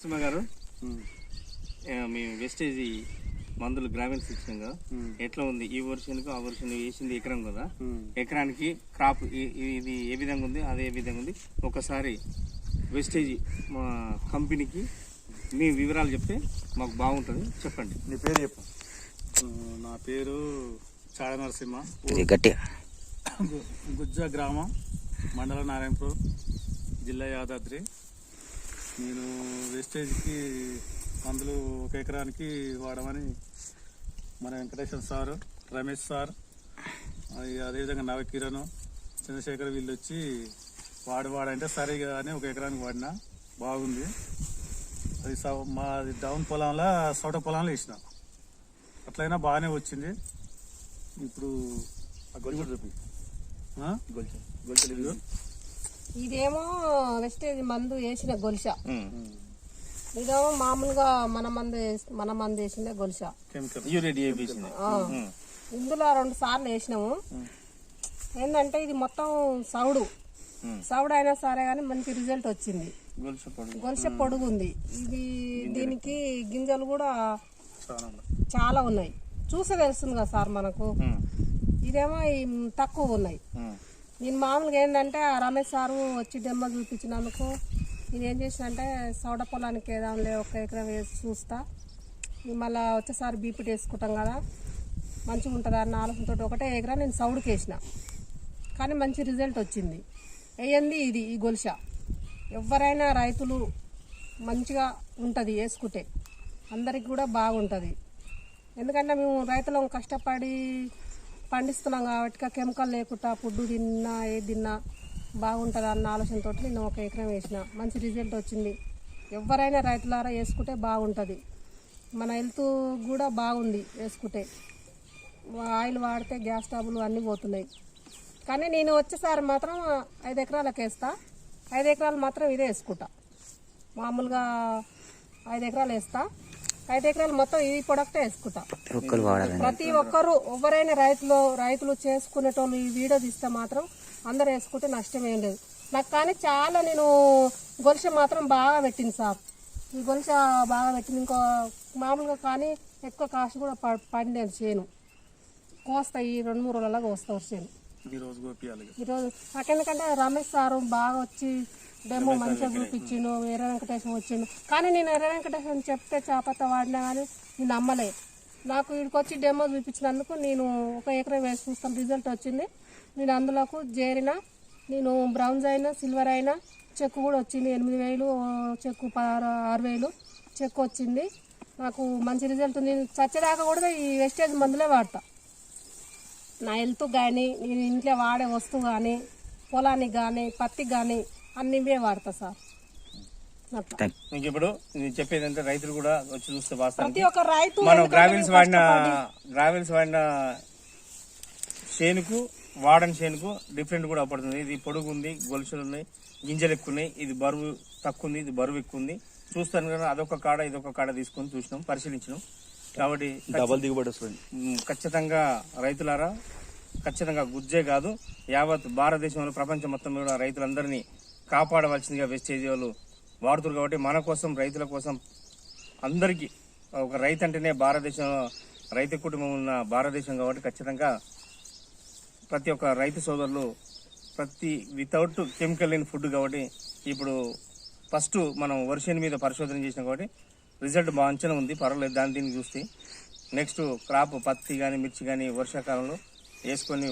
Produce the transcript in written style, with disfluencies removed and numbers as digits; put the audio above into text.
సుమ గారు మేము వేస్టేజ్ మందులు గ్రామీణ ఇచ్చాం కదా, ఎట్లా ఉంది ఈ వర్షానికి? ఆ వర్షం వేసింది ఎకరం కదా, ఎకరానికి క్రాప్ ఇది ఏ విధంగా ఉంది, అదే విధంగా ఉంది. ఒకసారి వేస్టేజ్ మా కంపెనీకి మీ వివరాలు చెప్తే మాకు బాగుంటుంది. చెప్పండి. నీ పేరు చెప్పు. నా పేరు చాడ నరసింహ, గుజ్జ గ్రామం, మండలం నారాయణపూర్, జిల్లా యాదాద్రి. నేను వేస్టేజ్కి మందులు ఒక ఎకరానికి వాడమని మన వెంకటేశ్వర సారు, రమేష్ సార్, అదేవిధంగా నవకిరణ్, చంద్రశేఖర్ వీళ్ళు వచ్చి వాడంటే సరే కానీ ఒక ఎకరానికి వాడినా బాగుంది. అది మాది డౌన్ పొలంలో సౌట పొలంలో వేసిన, అట్లయినా బాగానే వచ్చింది. ఇప్పుడు ఇదేమో వెస్టేజ్ మందు వేసిన గొలుస, ఇదేమో మామూలుగా మన మందు వేసిందే గొలుస. ఇందులో 2 సార్లు వేసినాము. ఏంటంటే ఇది మొత్తం సౌడు అయినా సరే కానీ మంచి రిజల్ట్ వచ్చింది. గొలుస పొడుగుంది. ఇది దీనికి గింజలు కూడా చాలా ఉన్నాయి. చూసే తెలుస్తుంది కదా సార్ మనకు. ఇదేమో తక్కువ ఉన్నాయి. నేను మామూలుగా ఏంటంటే రమేష్ సారు వచ్చి డెమ్మో చూపించినందుకు నేను ఏం చేసిన అంటే సౌడ పొలానికి వేద్దాంలే, 1 ఎకరం వేసి చూస్తా, మళ్ళీ వచ్చేసారి బీపీటీ వేసుకుంటాం కదా, మంచిగా ఉంటుంది అన్న ఆలోచనతో 1 ఎకరం నేను సౌడుకి వేసిన. కానీ మంచి రిజల్ట్ వచ్చింది. వేయండి ఇది ఈ గొలుస ఎవరైనా రైతులు మంచిగా ఉంటుంది వేసుకుంటే, అందరికి కూడా బాగుంటుంది. ఎందుకంటే మేము రైతులం కష్టపడి పండిస్తున్నాం కాబట్టి కెమికల్ లేకుండా ఫుడ్ తిన్నా ఏది తిన్నా బాగుంటుంది అన్న ఆలోచనతో నేను 1 ఎకరం వేసిన. మంచి రిజల్ట్ వచ్చింది. ఎవరైనా రైతులారా వేసుకుంటే బాగుంటుంది. మన హెల్త్ కూడా బాగుంది వేసుకుంటే. ఆయిల్ వాడితే గ్యాస్ ట్రబుల్ అన్నీ పోతున్నాయి. కానీ నేను వచ్చేసారి మాత్రం 5 ఎకరాలకు వేస్తా. 5 ఎకరాలు మాత్రం ఇదే వేసుకుంటా. మామూలుగా 5 ఎకరాలు వేస్తా. 5 ఎకరాలు మొత్తం ఈ ప్రొడక్టే వేసుకుంటా. ప్రతి ఒక్కరు ఎవరైనా రైతులు చేసుకునేటోళ్ళు ఈ వీడియో తీస్తే మాత్రం అందరూ వేసుకుంటే నష్టం ఏం లేదు నాకు. కానీ చాలా నేను గొలుస మాత్రం బాగా పెట్టింది సార్. ఈ గొలుస బాగా పెట్టింది. ఇంకో మామూలుగా కానీ ఎక్కువ కాస్ట్ కూడా పండేది. చేను కోస్తా, ఈ 2-3 రోజులలో కోస్తారు చేను. ఈరోజు నాకెందుకంటే రమేష్ సారు బాగా వచ్చి డెమో మంచిగా చూపించిండు. ఎర్ర వెంకటేశ్వరం వచ్చిండు. కానీ నేను ఎర్ర వెంకటేశ్వరం చెప్తే చేపత్త వాడినా కానీ నేను నమ్మలే. నాకు వీడికి వచ్చి డెమో చూపించినందుకు నేను 1 ఎకరం వేసి చూస్తాను. రిజల్ట్ వచ్చింది. నేను అందులోకి చేరిన. నేను బ్రౌన్స్ అయినా సిల్వర్ అయినా చెక్కు కూడా వచ్చింది. 8,000 చెక్కు, 6,000 చెక్కు వచ్చింది. నాకు మంచి రిజల్ట్ ఉంది. నేను చచ్చేదాకా కూడా ఈ వేస్టేజ్ మందులే వాడతా. నా హెల్త్ కానీ, నేను ఇంట్లో వాడే వస్తువు కానీ, పొలానికి కానీ, పత్తికి కానీ అన్ని వాడతా సార్. మీకు ఇప్పుడు నేను చెప్పేది అంటే రైతులు కూడా వచ్చి చూస్తే ప్రతి ఒక్క రైతు మనం గ్రావెల్స్ వాడిన చేనుకు వాడని చేనుకు డిఫరెంట్ కూడా పడుతుంది. ఇది పొడుగు ఉంది, గొలుసులు ఉన్నాయి, గింజలు ఎక్కువ ఉన్నాయి. ఇది బరువు తక్కువ ఉంది, ఇది బరువు ఎక్కువ ఉంది. చూస్తాను కదా, అదొక కాడ ఇదొక కాడ తీసుకొని చూసినాం, పరిశీలించినాం. కాబట్టి డబల్ దిగుబడి వస్తుంది. ఖచ్చితంగా రైతులారా, ఖచ్చితంగా గుజ్జే కాదు యావత్ భారతదేశంలో ప్రపంచం మొత్తం కూడా రైతులందరినీ కాపాడవలసిందిగా వేస్టేజ్ వాళ్ళు వాడుతున్నారు. కాబట్టి మన కోసం, రైతుల కోసం, అందరికీ ఒక రైతు అంటేనే భారతదేశంలో రైతు కుటుంబం ఉన్న భారతదేశం కాబట్టి ఖచ్చితంగా ప్రతి ఒక్క రైతు సోదరులు వితౌట్ కెమికల్ లేని ఫుడ్ కాబట్టి ఇప్పుడు ఫస్ట్ మనం వర్షం మీద పరిశోధన చేసినాం కాబట్టి రిజల్ట్ బాగా అంచనా ఉంది, పర్వాలేదు. దీన్ని చూస్తే నెక్స్ట్ క్రాప్ పత్తి కానీ మిర్చి కానీ వర్షాకాలంలో వేసుకొని